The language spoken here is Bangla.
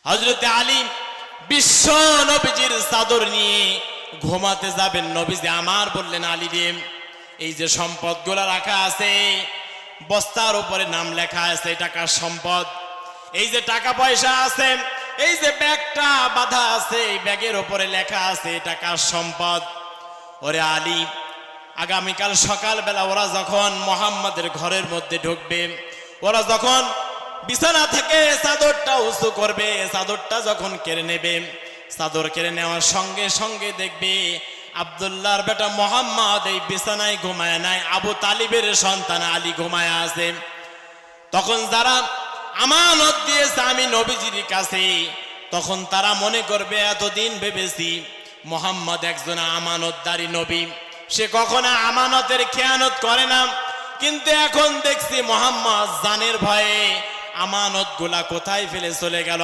হযরত আলী বিশ্ব নবীজির চাদর নিয়ে ঘুমাতে যাবেন। নবীজি আমার বললেন, আলী রে, এই যে সম্পদগুলো রাখা আছে, বস্তার উপরে নাম লেখা আছে টাকার সম্পদ, এই যে টাকা পয়সা আছে, এই যে ব্যাগটা বাঁধা আছে, এই ব্যাগের উপরে লেখা আছে টাকার সম্পদ। ওরে আলী, আগামীকাল সকালবেলা ওরা যখন মুহাম্মাদের ঘরের মধ্যে ঢুকবে, ওরা যখন বিছানা থেকে চাদরটা উঁচু করবে, চাদরটা যখন কেড়ে নেবে, চাদর কেড়ে নেওয়ার সঙ্গে সঙ্গে দেখবে আব্দুল্লাহর বেটা মুহাম্মদ এই বিছানায় ঘুমায় নাই, আবু তালিবের সন্তান আলী ঘুমায় আছে। তখন যারা আমানত দিয়েছে আমি নবীজির কাছে, তখন তারা মনে করবে এতদিন ভেবেছি মুহাম্মদ একজন আমানতদারী নবী, সে কখনো আমানতের খেয়ানত করে না, কিন্তু এখন দেখছি মুহাম্মদ জানের ভয়ে আমানত গুলা কোথায় ফেলে চলে গেল।